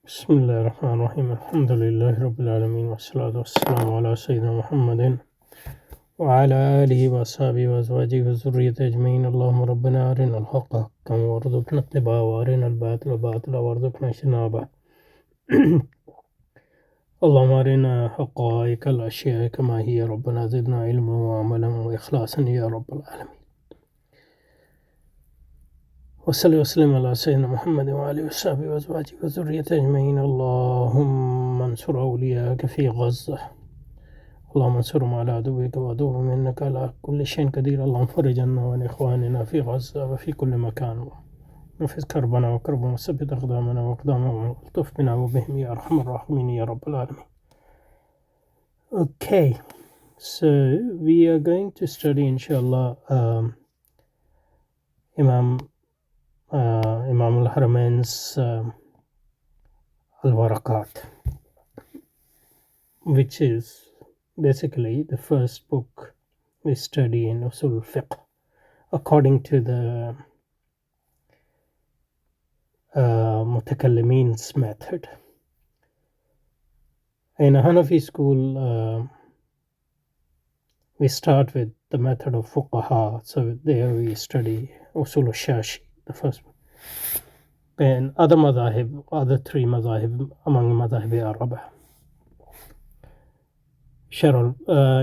بسم الله الرحمن الرحيم الحمد لله رب العالمين والصلاة والسلام على سيدنا محمد وعلى آله وأصحابه وأزواجه وذريته أجمعين. اللهم ربنا أرنا الحق حقا وارزقنا اتباعه وأرنا الباطل باطلا وارزقنا اجتنابه. اللهم أرنا حقائق الأشياء كما هي. ربنا زدنا علما وعملا وإخلاصا يا رب العالمين. وصلي وسلم على سيدنا محمد وآله وصحبه وأزواجه وذريته أجمعين. اللهم انصر أولياءك في غزة، اللهم انصرهم على عدوك وعدوهم إنك على كل شيء قدير. اللهم فرج عنا وعن إخواننا في غزة وفي كل مكان، وفي كربنا وكربهم وثبت أقدامنا وأقدامهم والطف بنا وبهم يا أرحم الراحمين يا رب العالمين. Okay, so we are going to study inshallah Imam al-Haramain's al-waraqat, which is basically the first book we study in al-Fiqh according to the mutakallimin's method. In a Hanafi school, we start with the method of fuqaha. So there we study usul al-shashi, the first one. And other madhahib, other three madhahib among madhahib araba.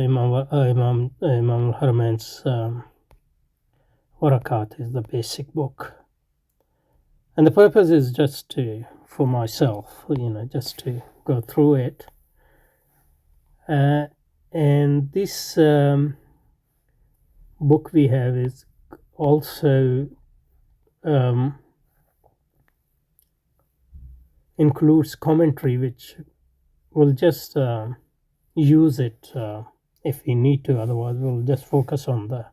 Imam al-Haramain's waraqat is the basic book. And the purpose is just for myself, just to go through it. And this book we have is also includes commentary, which we'll just use it if we need to. Otherwise, we'll just focus on the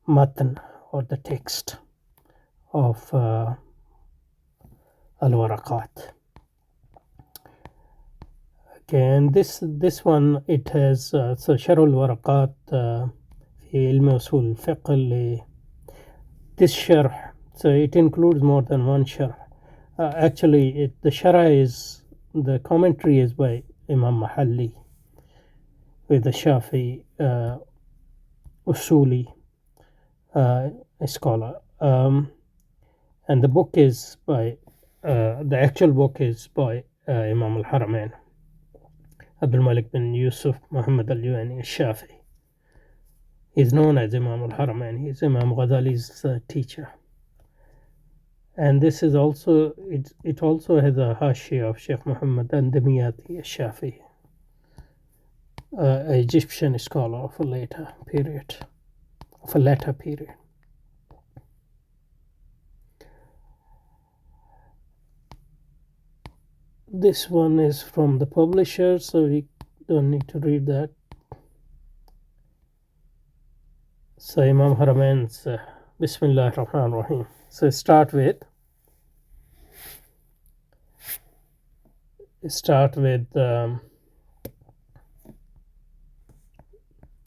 matan or the text of al-waraqat. Okay, and this one, it has so sharh al-waraqat fi ilm usul al-fiqh. This sharh, so it includes more than one sharh. Actually, the sharh is, the commentary is by Imam Mahalli, with the Shafi usuli scholar, and the book is by the actual book is by Imam al-Haramain, Abdul Malik bin Yusuf Muhammad al-Yuani al-Shafi. He is known as Imam al-Haramain. He is Imam Ghazali's teacher. And this is also, it also has a hashia of Sheikh Muhammad al-Damiyati al-Shafi, an Egyptian scholar of a later period. This one is from the publisher, so we don't need to read that. So Imam Haramain's Bismillah ar-Rahman ar-Rahim. So start with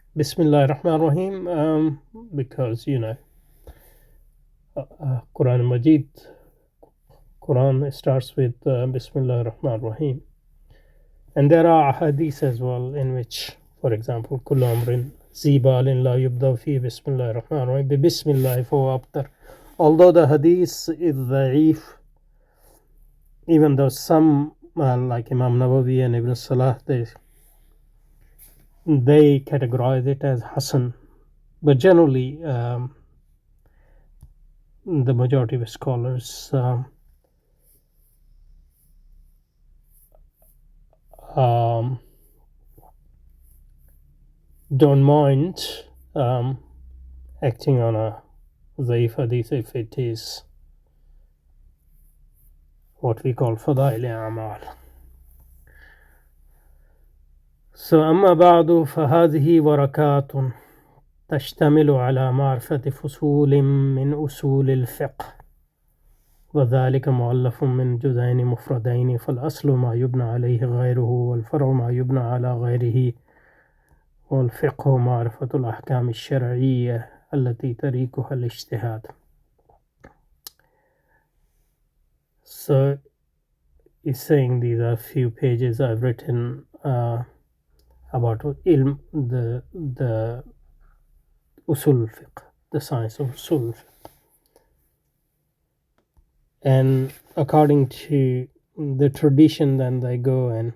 Bismillah ar-Rahman ar-Rahim, because Quran Majid, Quran starts with Bismillah ar-Rahman ar-Rahim. And there are hadiths as well in which, for example, Kullu amrin zibalin la yubda fi Bismillah ar-Rahman ar-Rahim bi Bismillah fahuwa abtar. Although the hadith is da'if, even though some like Imam Nawawi and Ibn Salah, they categorize it as Hasan, but generally the majority of scholars don't mind acting on a da'if hadith if it is what we call fadail a'mal. So أما بعد فهذه ورقات تشتمل على معرفة فصول من أصول الفقه، وذلك مؤلف من جزئين مفردين، فالأصل ما يبنى عليه غيره والفرع ما يبنى على غيره، والفقه معرفة الأحكام الشرعية التي طريقها الاجتهاد. So is saying these are few pages I've written about the usul al-Fiqh, the science of usul al-Fiqh. And according to the tradition, then they go and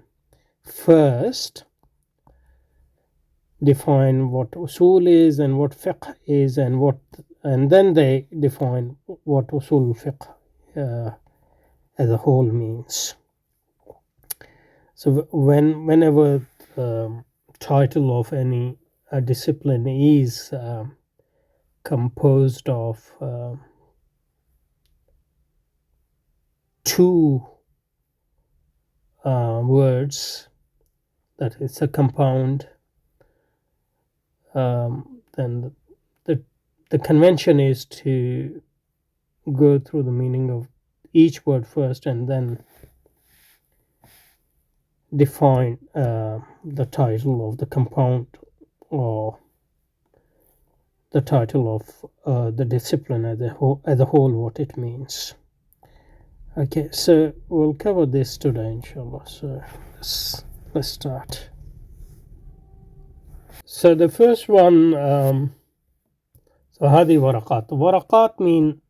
first define what usul is and what fiqh is, and then they define what usul al-Fiqh as a whole means. So whenever title of any discipline is composed of two words, that it's a compound, then the convention is to go through the meaning of each word first and then define the title of the compound or the title of the discipline as a whole, what it means. Okay, so we'll cover this today, inshallah. So let's start. So the first one, so هذه ورقات. ورقات mean,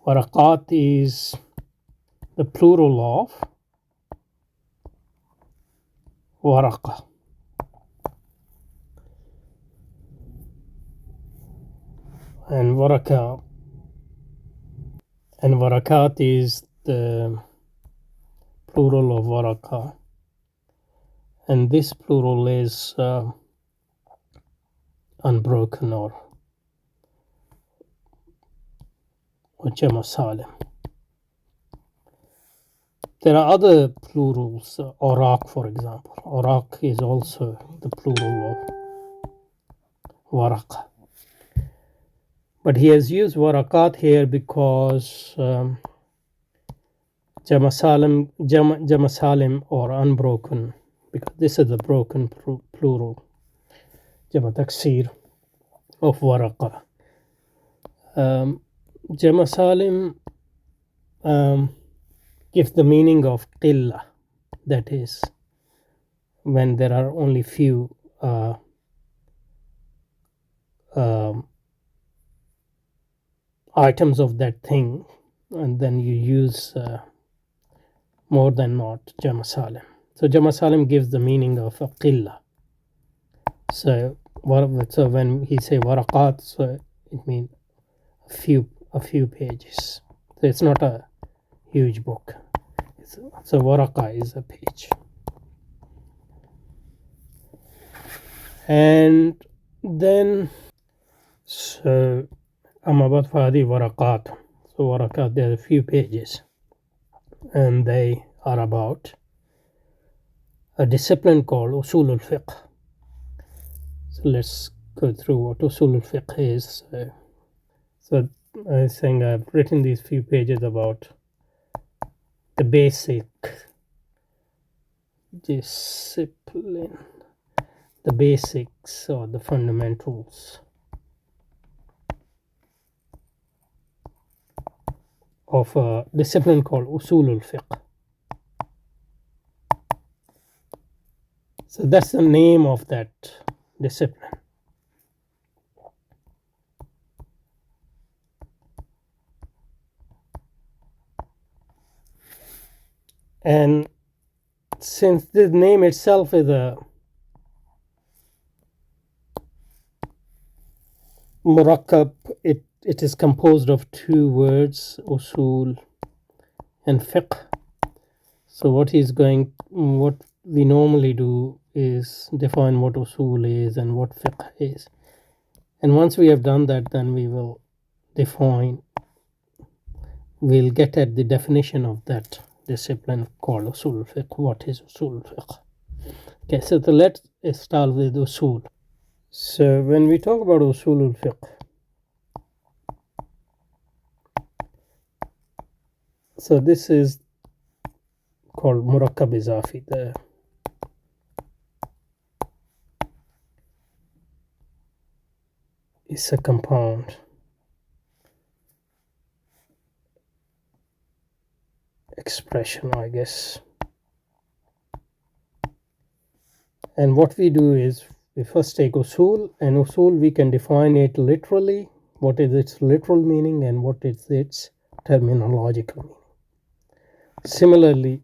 ورقات is the plural of ورقة. And warakat is the plural of waraka, and this plural is unbroken or jama salim. There are other plurals, awraq for example. Awraq is also the plural of waraqa. But he has used warakat here because jama salim or unbroken, because this is the broken plural, jama taksir of waraqa. Jama salim gives the meaning of qilla, that is when there are only few items of that thing, and then you use more than not jama salim. So jama salim gives the meaning of a qilla. So when he say waraqat, so it means a few pages. So it's not a huge book. So waraqa is a page. And then so about fadi waraqat. So waraqat, there are a few pages, and they are about a discipline called usul al-Fiqh. So let's go through what usul al-Fiqh is. So I was saying I've written these few pages about the basic discipline, the basics or the fundamentals of a discipline called usul al-Fiqh. So that's the name of that discipline. And since the name itself is a murakkab, it is composed of two words, usul and fiqh. So what we normally do is define what usul is and what fiqh is. And once we have done that, then we'll get at the definition of that discipline called usul al-Fiqh. What is usul al-Fiqh? Okay, so let's start with usul. So when we talk about usul al-Fiqh, so this is called murakkab izafi. It's a compound. expression, I guess. And what we do is we first take usul, and usul we can define it literally, what is its literal meaning and what is its terminological meaning. Similarly,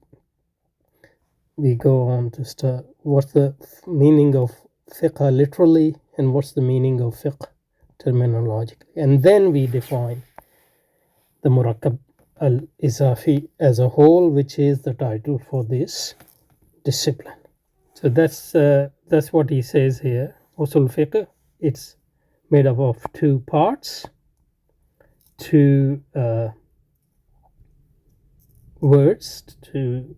we go on to start what's the meaning of fiqh literally and what's the meaning of fiqh terminologically, and then we define the murakkab al-izafi as a whole, which is the title for this discipline. So that's what he says here. Usul fiqh, it's made up of two parts, two words, two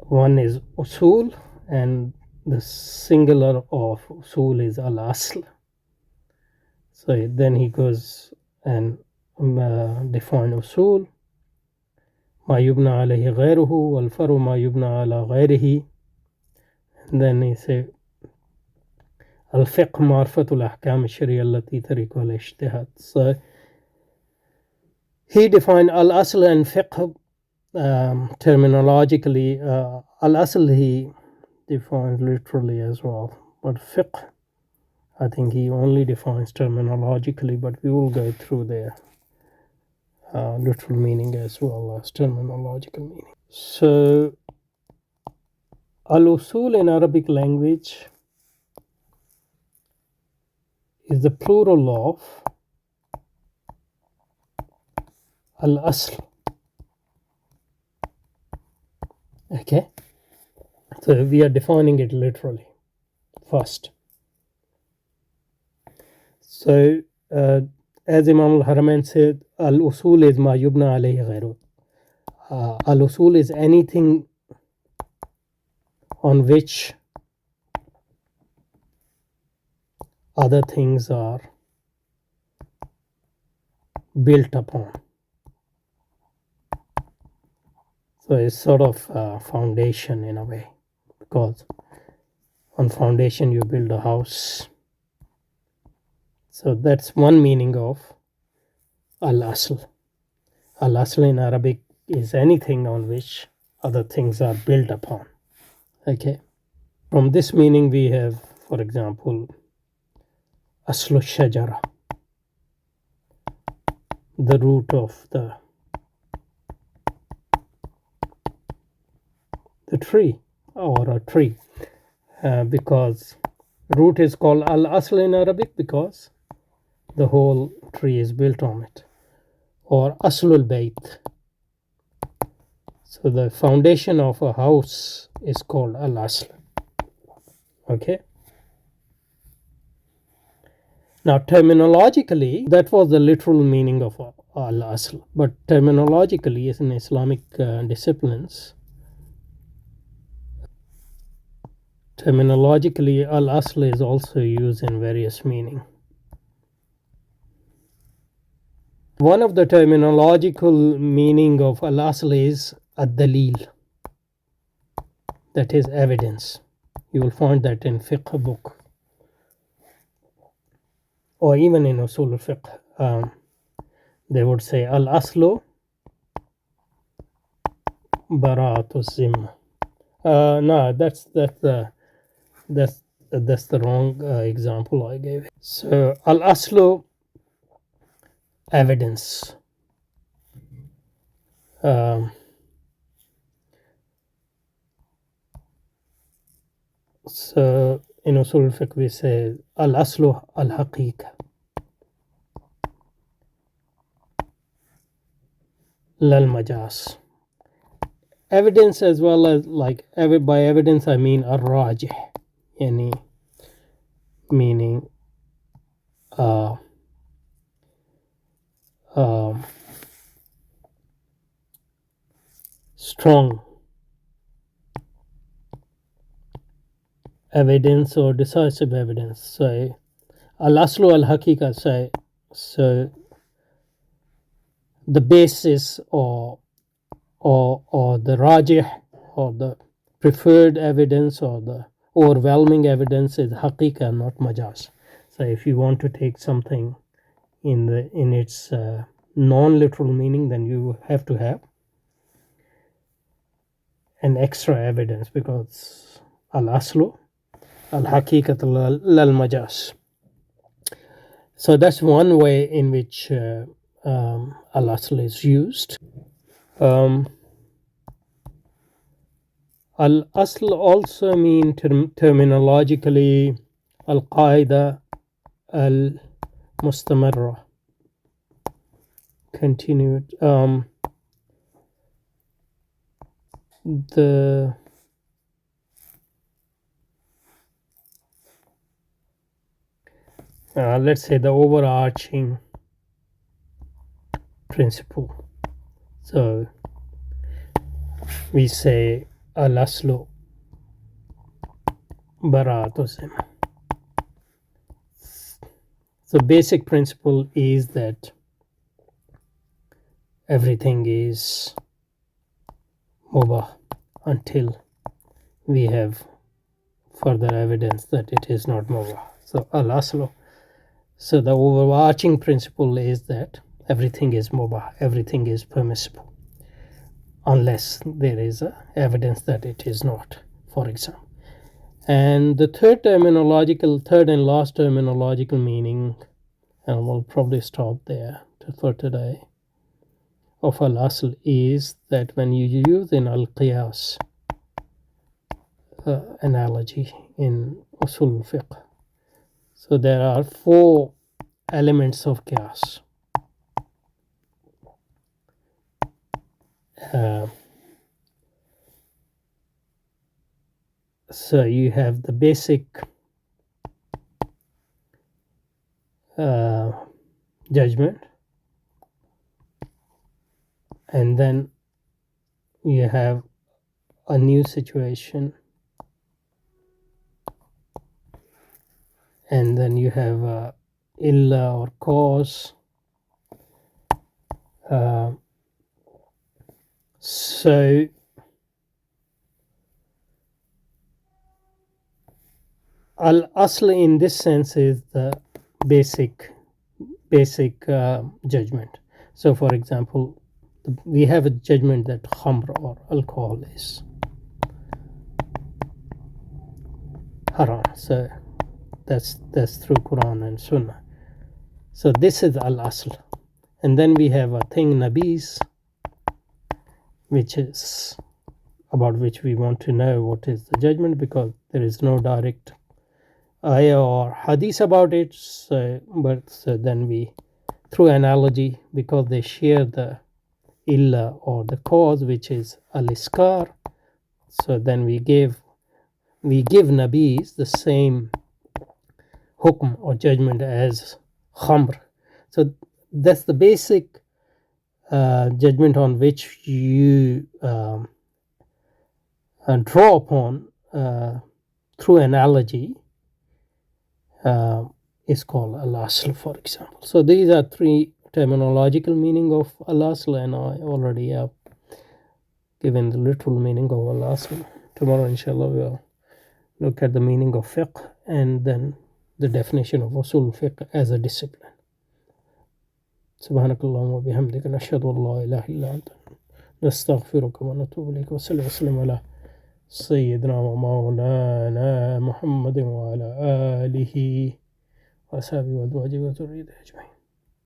one is usul, and the singular of usul is al-asl. So then he goes and define usul. ما يبنى عليه غيره والفرع ما يبنى على غيره. And then he said al-Fiqh معرفة الأحكام الشرعية التي تركها الاجتهاد. So he defined al-asl and fiqh terminologically. Al-asl he defines literally as well, but fiqh I think he only defines terminologically, but we will go through their literal meaning as well as terminological meaning. So al-usul in Arabic language is the plural of al-asl. Okay, so we are defining it literally first. So as Imam al-Haramain said, al-usul is ma yubna alayhi ghayru. Al-usul is anything on which other things are built upon. So it's sort of a foundation in a way, because on foundation you build a house. So that's one meaning of al-asl. Al-asl in Arabic is anything on which other things are built upon. Okay. From this meaning we have, for example, aslu shajara, the root of the tree or a tree, because root is called al-asl in Arabic because the whole tree is built on it, or aslul bayt. So the foundation of a house is called al-asl. Okay. Now terminologically, that was the literal meaning of al-asl, but terminologically as in Islamic disciplines, terminologically al-asl is also used in various meaning. One of the terminological meaning of al-asl is ad-dalil, that is evidence. You will find that in fiqh book or even in usul al-fiqh. They would say al-aslu bara'atu zimma. No, that's the wrong example I gave. So al-aslu, evidence. So in usul al-fiqh we say al-aslu al-haqiqa, lal majas. Evidence as well as, like, by evidence I mean ar-rajih, yani meaning strong evidence or decisive evidence. So al-aslu al-haqiqa, so the basis or the rajih or the preferred evidence or the overwhelming evidence is haqiqa, not majaz. So if you want to take something in its non-literal meaning, then you have to have an extra evidence, because al-aslu al-haqiqat lal-majaz. So that's one way in which al-asl is used. Al-asl also mean terminologically al-qaida al-mustamarra, continued. Let's say the overarching principle. So we say al-aslu bara'at of Imam. So basic principle is that everything is mubah until we have further evidence that it is not mubah. So al-aslu. So the overarching principle is that everything is mubah, everything is permissible, unless there is evidence that it is not, for example. And the third and last terminological meaning, and we'll probably stop there for today, of al-asl is that when you use in al-qiyas analogy in usul al-Fiqh, so there are 4 elements of qiyas. So you have the basic judgment, and then you have a new situation, and then you have illa or cause. So al-asl in this sense is the basic judgment. So for example, we have a judgment that khamr or alcohol is haram. So that's through Quran and Sunnah. So this is al-asl. And then we have a thing nabis, which is about which we want to know what is the judgment, because there is no direct ayah or hadith about it. So then we, through analogy, because they share the illa or the cause, which is al-iskar, so then we give nabis the same hukm or judgment as khamr. So that's the basic judgment on which you draw upon through analogy is called al-asl, for example. So these are 3 terminological meaning of al-asl, and I already have given the literal meaning of al-asl. Tomorrow inshallah we'll look at the meaning of fiqh and then the definition of usul fiqh as a discipline. سبحانك اللهم وبحمدك نشهد أن لا إله إلا أنت نستغفرك ونتوب إليك وصلى وسلم على سيدنا ومولانا محمد وعلى آله وأصحابه وأزواجه وذريته أجمعين.